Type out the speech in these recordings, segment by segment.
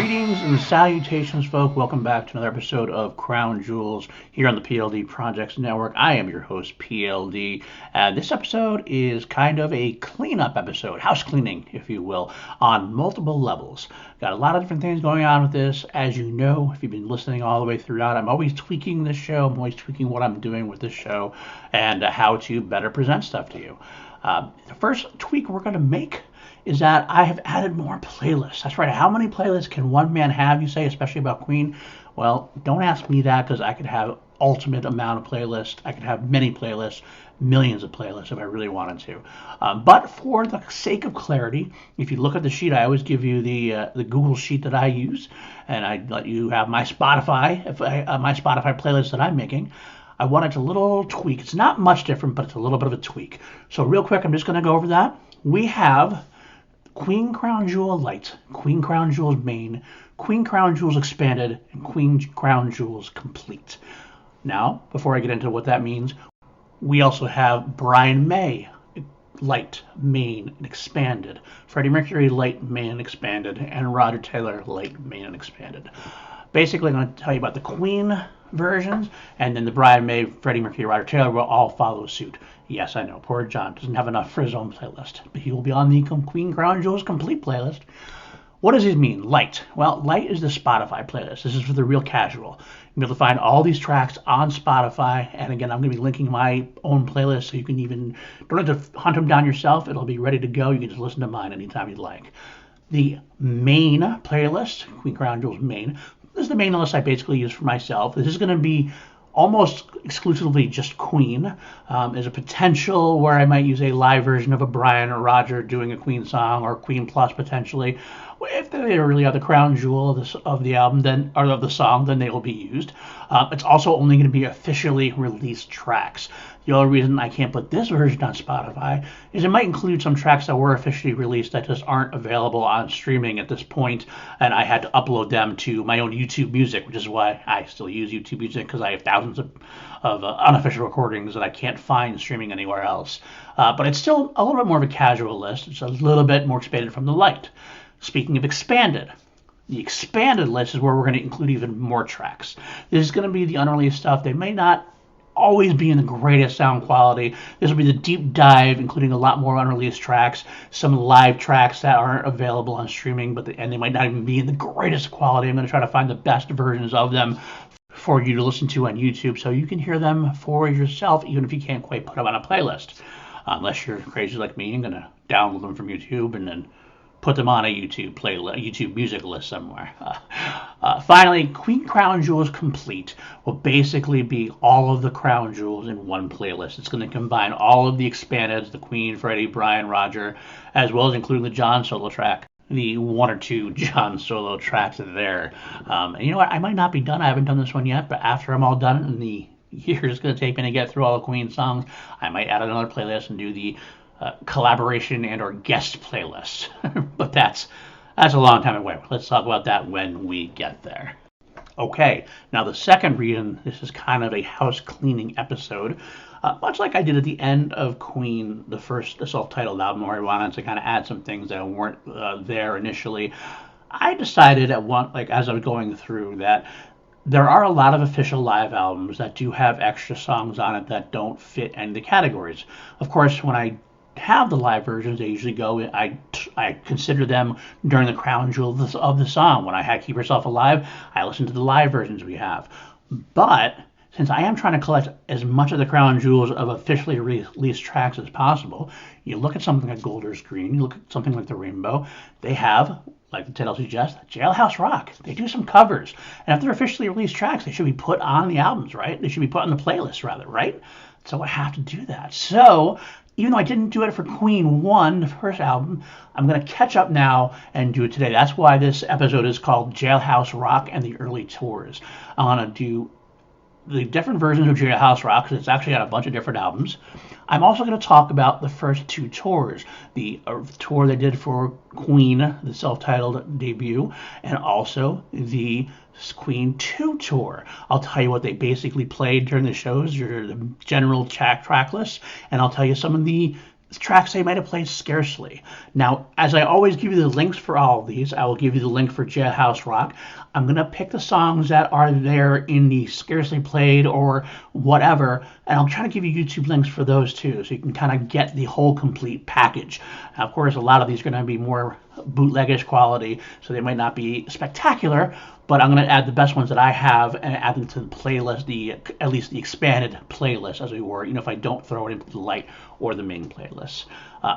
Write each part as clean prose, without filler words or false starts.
Greetings and salutations, folk. Welcome back to another episode of Crown Jewels here on the PLD Projects Network. I am your host, PLD, and this episode is kind of a cleanup episode, house cleaning, if you will, on multiple levels. Got a lot of different things going on with this. As you know, if you've been listening all the way throughout, I'm always tweaking this show. I'm always tweaking what I'm doing with this show and how to better present stuff to you. The first tweak we're going to make is that I have added more playlists. That's right. How many playlists can one man have, you say, especially about Queen? Well, don't ask me that because I could have ultimate amount of playlists. I could have many playlists, millions of playlists if I really wanted to. But for the sake of clarity, if you look at the sheet, I always give you the Google sheet that I use, and I let you have my Spotify, my Spotify playlist that I'm making. I wanted a little tweak. It's not much different, but it's a little bit of a tweak. So real quick, I'm just going to go over that. We have Queen Crown Jewel Light, Queen Crown Jewels Main, Queen Crown Jewels Expanded, and Queen Crown Jewels Complete. Now, before I get into what that means, we also have Brian May Light, Main, and Expanded, Freddie Mercury Light, Main, and Expanded, and Roger Taylor Light, Main, and Expanded. Basically, I'm going to tell you about the Queen versions, and then the Brian May, Freddie Mercury, Roger Taylor will all follow suit. Yes, I know, poor John doesn't have enough for his own playlist, but he will be on the Queen Crown Jewels Complete playlist. What does it mean, Light? Well, Light is the Spotify playlist. This is for the real casual. You'll be able to find all these tracks on Spotify, and again, I'm going to be linking my own playlist, so you can don't have to hunt them down yourself. It'll be ready to go. You can just listen to mine anytime you'd like. The main playlist, Queen Crown Jewels Main, this is the main list I basically use for myself. This is going to be almost exclusively just Queen. There's a potential where I might use a live version of a Brian or Roger doing a Queen song, or Queen Plus potentially. If they really are the crown jewel of the album, then or of the song, then they will be used. It's also only going to be officially released tracks. The only reason I can't put this version on Spotify is it might include some tracks that were officially released that just aren't available on streaming at this point, and I had to upload them to my own YouTube Music, which is why I still use YouTube Music, because I have thousands of unofficial recordings that I can't find streaming anywhere else. But it's still a little bit more of a casual list. It's a little bit more expanded from the Light. Speaking of expanded, the expanded list is where we're going to include even more tracks. This is going to be the unreleased stuff. They may not always be in the greatest sound quality. This will be the deep dive, including a lot more unreleased tracks, some live tracks that aren't available on streaming, and they might not even be in the greatest quality. I'm going to try to find the best versions of them for you to listen to on YouTube, so you can hear them for yourself, even if you can't quite put them on a playlist. Unless you're crazy like me, I'm going to download them from YouTube and then put them on a YouTube music list somewhere. Finally, Queen Crown Jewels Complete will basically be all of the crown jewels in one playlist. It's going to combine all of the expandeds, the Queen, Freddie, Brian, Roger, as well as including the John solo track, the one or two John solo tracks there. And you know what? I might not be done. I haven't done this one yet, but after I'm all done and the year is going to take me to get through all the Queen songs, I might add another playlist and do the collaboration and or guest playlist. But that's a long time away. Let's talk about that when we get there. Okay, now the second reason this is kind of a house cleaning episode, much like I did at the end of Queen, the self-titled album, where I wanted to kind of add some things that weren't there initially. I decided as I was going through that there are a lot of official live albums that do have extra songs on it that don't fit any of the categories. Of course, when I have the live versions, they usually go, I consider them during the crown jewel of the song. When I had Keep Yourself Alive, I listened to the live versions we have. But since I am trying to collect as much of the crown jewels of officially released tracks as possible, you look at something like Golders Green, you look at something like The Rainbow, they have, like the title suggests, Jailhouse Rock. They do some covers. And if they're officially released tracks, they should be put on the albums, right? They should be put on the playlist, rather, right? So I have to do that. So even though I didn't do it for Queen 1, the first album, I'm going to catch up now and do it today. That's why this episode is called Jailhouse Rock and the Early Tours. I'm going to do the different versions of Jailhouse Rock, because it's actually on a bunch of different albums. I'm also going to talk about the first two tours, the tour they did for Queen, the self-titled debut, and also the Queen 2 tour. I'll tell you what they basically played during the shows, the general track list, and I'll tell you some of the tracks they might have played scarcely. Now, as I always give you the links for all of these, I will give you the link for Jailhouse Rock. I'm going to pick the songs that are there in the scarcely played or whatever, and I'll try to give you YouTube links for those too, so you can kind of get the whole complete package. Now, of course, a lot of these are going to be more bootlegish quality, so they might not be spectacular, but I'm going to add the best ones that I have and add them to the playlist, at least the expanded playlist, as we were, if I don't throw it into the light or the main playlist.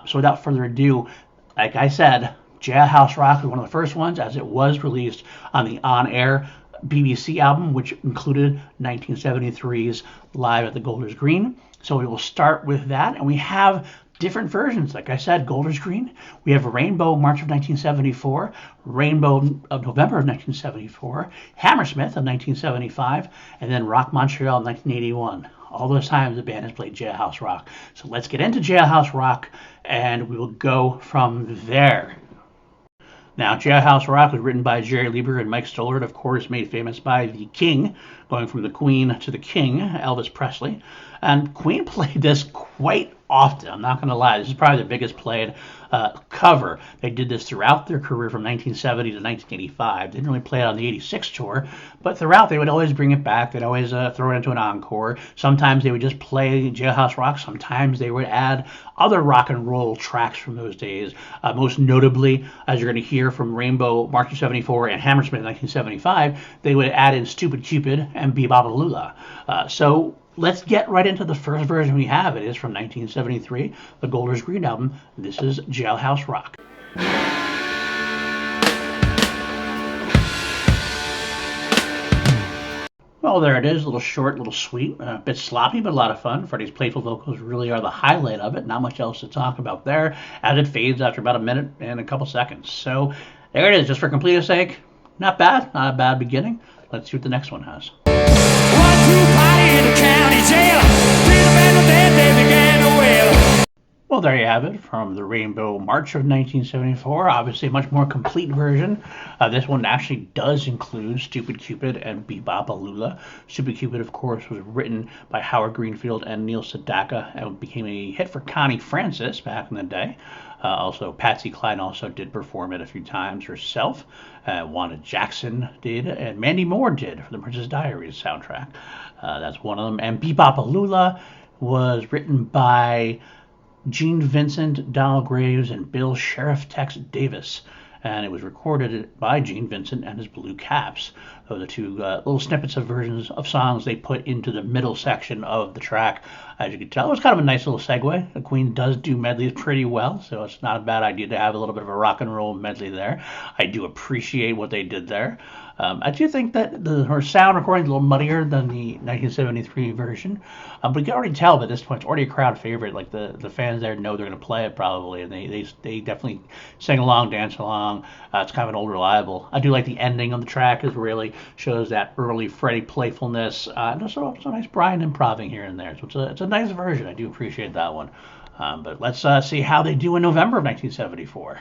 So without further ado, like I said, Jailhouse Rock was one of the first ones, as it was released on the on-air BBC album, which included 1973's Live at the Golders Green. So we will start with that, and we have different versions. Like I said, Golders Green. We have Rainbow March of 1974, Rainbow of November of 1974, Hammersmith of 1975, and then Rock Montreal of 1981. All those times the band has played Jailhouse Rock. So let's get into Jailhouse Rock, and we will go from there. Now, Jailhouse Rock was written by Jerry Lieber and Mike Stollert, of course, made famous by the King, going from the Queen to the King, Elvis Presley. And Queen played this quite often. I'm not going to lie. This is probably the biggest played cover. They did this throughout their career from 1970 to 1985. Didn't really play it on the 86 tour, but throughout they would always bring it back. They'd always throw it into an encore. Sometimes they would just play Jailhouse Rock. Sometimes they would add other rock and roll tracks from those days. Most notably, as you're going to hear from Rainbow March of 74 and Hammersmith in 1975, they would add in Stupid Cupid and Bebop So let's get right into the first version we have. It is from 1973, the Golders Green album. This is Jailhouse Rock. Well, there it is, a little short, a little sweet, a bit sloppy, but a lot of fun. Freddie's playful vocals really are the highlight of it. Not much else to talk about there, as it fades after about a minute and a couple seconds. So there it is, just for completeness sake. Not bad, not a bad beginning. Let's see what the next one has. Well, there you have it, from the Rainbow March of 1974. Obviously a much more complete version. This one actually does include Stupid Cupid and Bebop. Stupid Cupid, of course, was written by Howard Greenfield and Neil Sedaka and became a hit for Connie Francis back in the day. Also, Patsy Cline also did perform it a few times herself. Wanda Jackson did, and Mandy Moore did for the Princess Diaries soundtrack. That's one of them. And Bebop was written by Gene Vincent, Donald Graves, and Bill Sheriff Tex Davis. And it was recorded by Gene Vincent and his Blue Caps. Those are the two little snippets of versions of songs they put into the middle section of the track. As you can tell, it was kind of a nice little segue. The Queen does do medleys pretty well, so it's not a bad idea to have a little bit of a rock and roll medley there. I do appreciate what they did there. I do think that her sound recording is a little muddier than the 1973 version, but you can already tell by this point it's already a crowd favorite. Like the fans there know they're going to play it probably, and they definitely sing along, dance along. It's kind of an old reliable. I do like the ending of the track. It really shows that early Freddie playfulness. And also some nice Brian improving here and there. So it's a nice version. I do appreciate that one. But let's see how they do in November of 1974.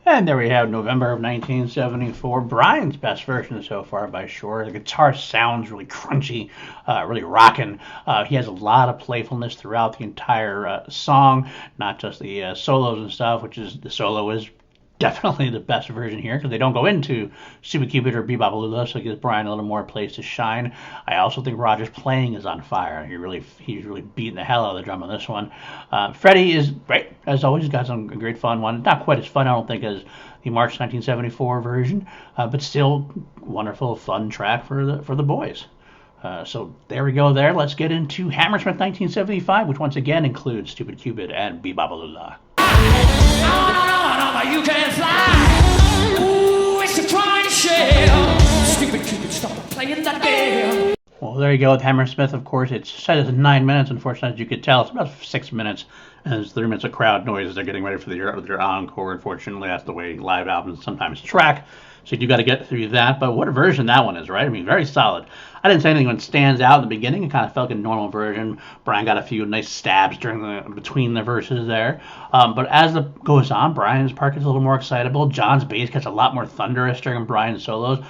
And there we have November of 1974, Brian's best version so far by sure. The guitar sounds really crunchy, really rocking. He has a lot of playfulness throughout the entire song, not just the solos and stuff, the solo is definitely the best version here because they don't go into Stupid Cupid or Bebop, so it gives Brian a little more place to shine. I also think Roger's playing is on fire. He's really beating the hell out of the drum on this one. Freddie is great, as always. He's got some great fun one. Not quite as fun, I don't think, as the March 1974 version, but still wonderful, fun track for the boys. So there we go there. Let's get into Hammersmith 1975, which once again includes Stupid Cupid and Bebop. You can fly. Ooh, it's a trying shell. Stupid Cupid, stop playing that game. Well, there you go with Hammersmith. Of course, it's set as 9 minutes. Unfortunately, as you could tell, it's about 6 minutes. And there's 3 minutes of crowd noise as they're getting ready for their encore. Unfortunately, that's the way live albums sometimes track. So you got to get through that. But what a version that one is, right? I mean, very solid. I didn't say anything when it stands out in the beginning. It kind of felt like a normal version. Brian got a few nice stabs between the verses there. But as it goes on, Brian's part gets a little more excitable. John's bass gets a lot more thunderous during Brian's solos.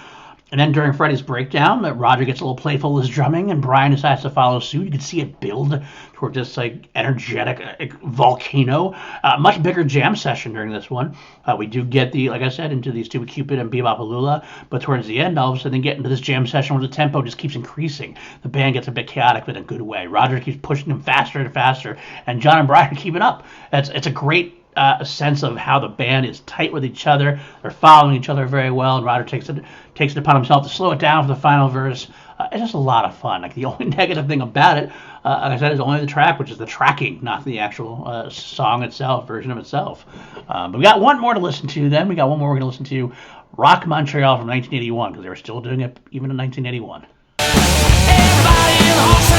And then during Freddie's breakdown, Roger gets a little playful with his drumming, and Brian decides to follow suit. You can see it build toward this like energetic volcano. Much bigger jam session during this one. We do get like I said, into these two, Cupid and Bebop, but towards the end, all of a sudden, they get into this jam session where the tempo just keeps increasing. The band gets a bit chaotic, but in a good way. Roger keeps pushing them faster and faster, and John and Brian are keeping up. It's a great a sense of how the band is tight with each other. They're following each other very well, and Roger takes it upon himself to slow it down for the final verse. It's just a lot of fun. Like the only negative thing about it, like I said, is only the track, which is the tracking, not the actual song itself, version of itself. But we got one more to listen to. Then we got one more we're going to listen to, Rock Montreal from 1981, because they were still doing it even in 1981. Everybody in the house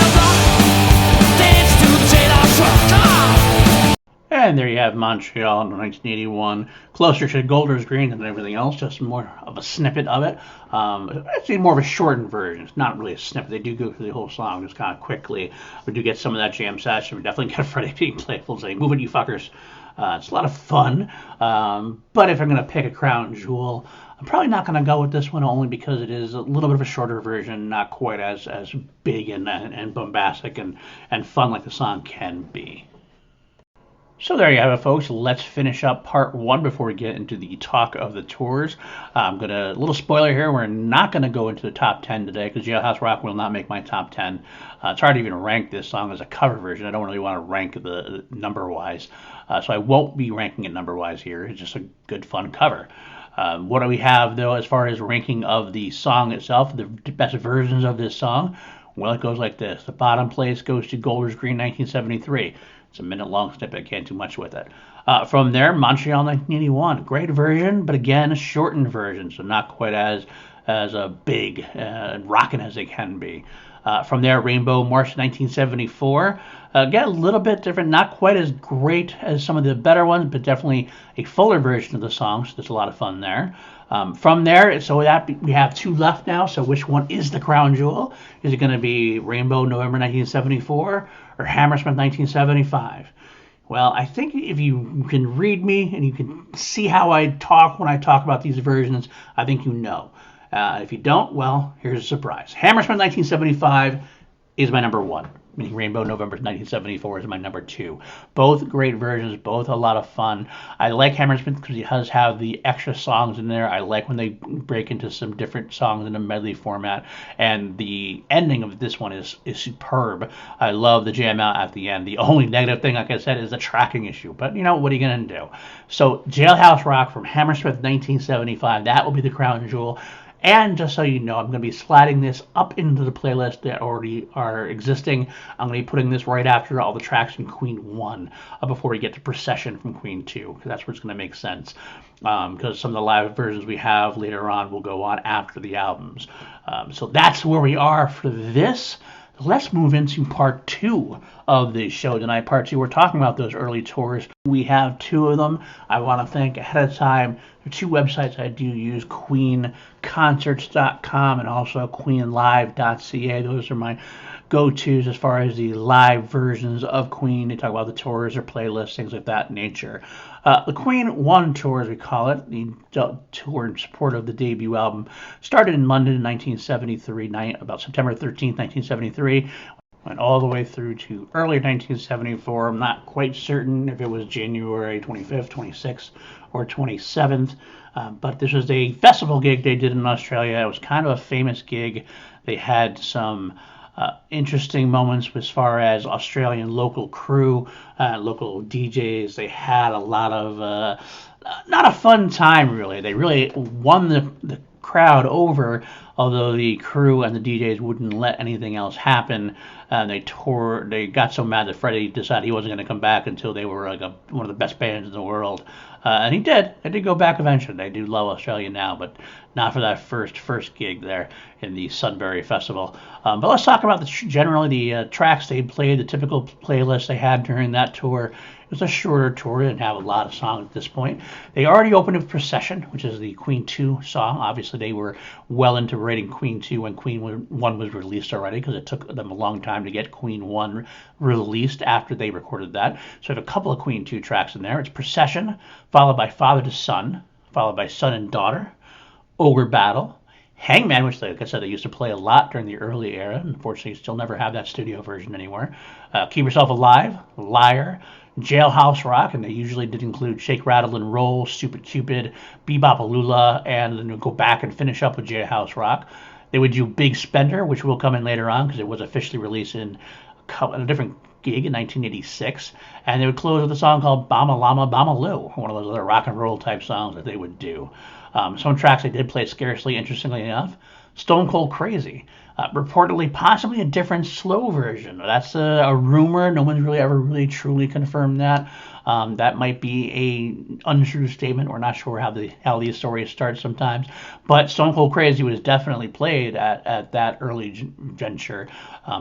dance to Jailhouse. And there you have Montreal in 1981, closer to Golders Green than everything else, just more of a snippet of it. Actually, more of a shortened version. It's not really a snippet. They do go through the whole song just kind of quickly. We do get some of that jam session. We definitely get Freddie being playful, saying, "Move it, you fuckers." It's a lot of fun. But if I'm going to pick a crown jewel, I'm probably not going to go with this one, only because it is a little bit of a shorter version, not quite as big and bombastic and fun like the song can be. So there you have it, folks. Let's finish up part one before we get into the talk of the tours. I'm a little spoiler here, we're not going to go into the top 10 today because Jailhouse Rock will not make my top 10. It's hard to even rank this song as a cover version. I don't really want to rank the number-wise. So I won't be ranking it number-wise here. It's just a good, fun cover. What do we have, though, as far as ranking of the song itself, the best versions of this song? Well, it goes like this. The bottom place goes to Golders Green 1973. It's a minute-long snippet. Can't do much with it. From there, Montreal 1981. Great version, but again, a shortened version, so not quite as big and rocking as they can be. From there, Rainbow March 1974. Again, a little bit different. Not quite as great as some of the better ones, but definitely a fuller version of the song, so there's a lot of fun there. From there, so we have two left now. So which one is the crown jewel? Is it going to be Rainbow November 1974 or Hammersmith 1975? Well, I think if you can read me and you can see how I talk when I talk about these versions, I think you know. If you don't, well, here's a surprise. Hammersmith 1975 is my number one. Meaning Rainbow November 1974 is my number two. Both great versions, both a lot of fun. I like Hammersmith because he does have the extra songs in there. I like when they break into some different songs in a medley format. And the ending of this one is superb. I love the jam out at the end. The only negative thing, like I said, is the tracking issue. But, what are you going to do? So Jailhouse Rock from Hammersmith 1975, that will be the crown jewel. And just so you know, I'm going to be sliding this up into the playlist that already are existing. I'm going to be putting this right after all the tracks from Queen 1 before we get to Procession from Queen 2, because that's where it's going to make sense. Because some of the live versions we have later on will go on after the albums. So that's where we are for this. Let's move into part two of the show tonight. Part two, we're talking about those early tours. We have two of them. I want to thank ahead of time. There are two websites I do use, queenconcerts.com and also queenlive.ca. Those are my go-tos as far as the live versions of Queen. They talk about the tours or playlists, things like that nature. The Queen 1 tour, as we call it, the tour in support of the debut album, started in London in 1973, about September 13th, 1973. Went all the way through to early 1974. I'm not quite certain if it was January 25th, 26th, or 27th. But this was a festival gig they did in Australia. It was kind of a famous gig. They had some interesting moments as far as Australian local crew, local DJs. They had a lot of, not a fun time really. They really won the crowd over, although the crew and the DJs wouldn't let anything else happen. They got so mad that Freddie decided he wasn't going to come back until they were like one of the best bands in the world. And he did. They did go back eventually. They do love Australia now, but not for that first gig there in the Sudbury Festival. But let's talk about generally the tracks they played, the typical playlist they had during that tour. It was a shorter tour. They didn't have a lot of songs at this point. They already opened with Procession, which is the Queen 2 song. Obviously, they were well into writing Queen 2 when Queen 1 was released already, because it took them a long time to get Queen 1 released after they recorded that. So I have a couple of Queen 2 tracks in there. It's Procession, followed by Father to Son, followed by Son and Daughter, Ogre Battle, Hangman, which, like I said, they used to play a lot during the early era. Unfortunately, still never have that studio version anymore. Keep Yourself Alive, Liar, Jailhouse Rock, and they usually did include Shake, Rattle, and Roll, Stupid Cupid, Bebop-A-Lula, and then go back and finish up with Jailhouse Rock. They would do Big Spender, which will come in later on because it was officially released in a different gig in 1986, and they would close with a song called Bama Lama Bama Lou, one of those other rock and roll type songs that they would do. Some tracks they did play scarcely, interestingly enough. Stone Cold Crazy, reportedly possibly a different slow version. That's a rumor. No one's really ever really truly confirmed that. That might be a untrue statement. We're not sure how these stories start sometimes, but Stone Cold Crazy was definitely played at that early juncture.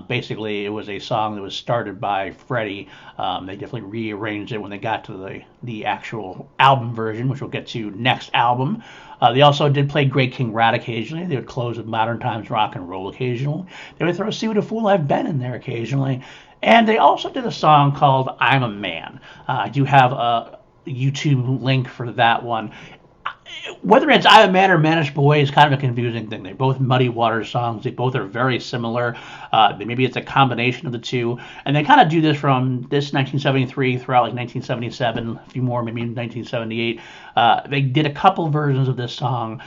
Basically, it was a song that was started by Freddie. They definitely rearranged it when they got to the actual album version, which we'll get to next album. They also did play Great King Rat occasionally. They would close with Modern Times Rock and Roll occasionally. They would throw See What a Fool I've Been in there occasionally. And they also did a song called I'm a Man. I do have a YouTube link for that one. Whether it's I'm a Man or Manish Boy is kind of a confusing thing. They're both Muddy Waters songs. They both are very similar. Maybe it's a combination of the two. And they kind of do this from this 1973 throughout like 1977, a few more, maybe 1978. They did a couple versions of this song.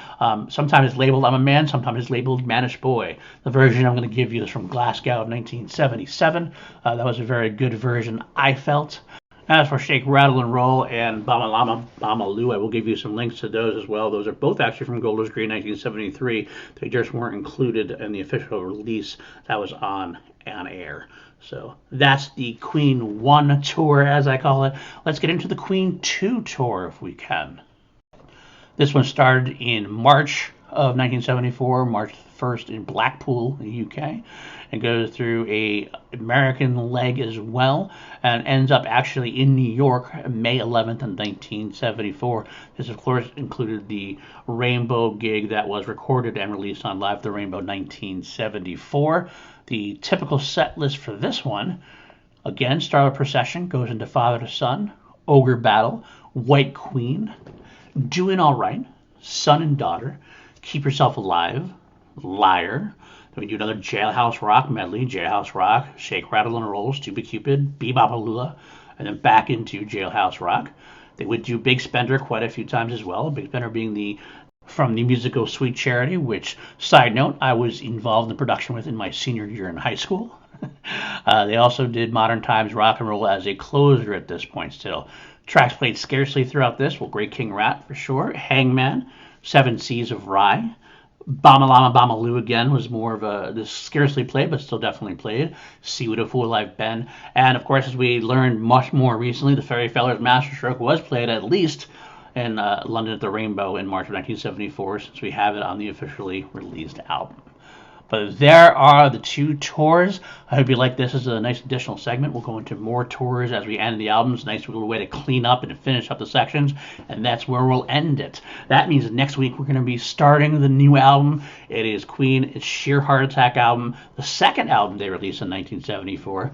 Sometimes it's labeled I'm a Man, sometimes it's labeled Manish Boy. The version I'm going to give you is from Glasgow of 1977. That was a very good version, I felt. As for Shake, Rattle, and Roll and Bama Lama Bama Lou, I will give you some links to those as well. Those are both actually from Golders Green 1973. They just weren't included in the official release that was on air. So that's the Queen 1 tour, as I call it. Let's get into the Queen 2 tour if we can. This one started in March of 1974, March 1st in Blackpool, in the UK, and goes through a American leg as well, and ends up actually in New York May 11th in 1974. This, of course, included the Rainbow gig that was recorded and released on Live at the Rainbow 1974. The typical set list for this one, again, Starlight Procession goes into Father to Son, Ogre Battle, White Queen, Doing All Right, Son and Daughter, Keep Yourself Alive, Liar. Then we do another Jailhouse Rock medley, Jailhouse Rock, Shake, Rattle, and Roll, Stupid Cupid, Bebop-A-Lula, and then back into Jailhouse Rock. They would do Big Spender quite a few times as well, Big Spender being from the musical Sweet Charity, which, side note, I was involved in production with in my senior year in high school. They also did Modern Times Rock and Roll as a closer at this point still. Tracks played scarcely throughout this, well, Great King Rat for sure, Hangman, Seven Seas of Rye, Bama Lama Bama Lou again was more of this scarcely played, but still definitely played. See What a Fool I've Been. And of course, as we learned much more recently, the Fairy Feller's Masterstroke was played at least in London at the Rainbow in March of 1974, since we have it on the officially released album. But there are the two tours. I hope you like this as a nice additional segment. We'll go into more tours as we end the albums. Nice little way to clean up and finish up the sections, and that's where we'll end it. That means next week we're going to be starting the new album. It is Queen, it's Sheer Heart Attack album, the second album they released in 1974.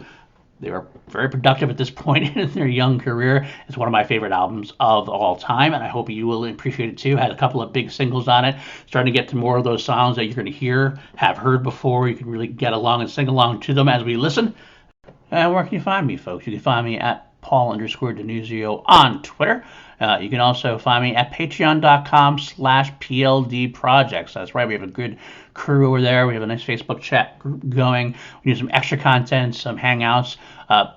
They were very productive at this point in their young career. It's one of my favorite albums of all time, and I hope you will appreciate it too. Had a couple of big singles on it, starting to get to more of those songs that you're going to have heard before. You can really get along and sing along to them as we listen. And where can you find me, folks? You can find me at Paul_Denuzio on Twitter. You can also find me at patreon.com/PLD Projects. That's right, we have a good crew over there. We have a nice Facebook chat group going. We do some extra content, some hangouts.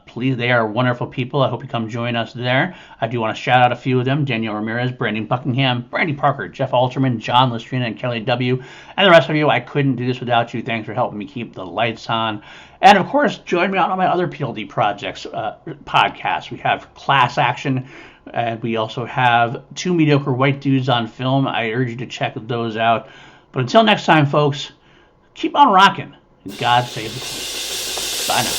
Please, they are wonderful people. I hope you come join us there. I do want to shout out a few of them: Danielle Ramirez, Brandon Buckingham, Brandy Parker, Jeff Alterman, John Lestrina, and Kelly W. And the rest of you. I couldn't do this without you. Thanks for helping me keep the lights on. And of course, join me on all my other PLD Projects podcasts. We have Class Action, and we also have Two Mediocre White Dudes on Film. I urge you to check those out. But until next time, folks, keep on rocking, and God save the Queen. Bye now.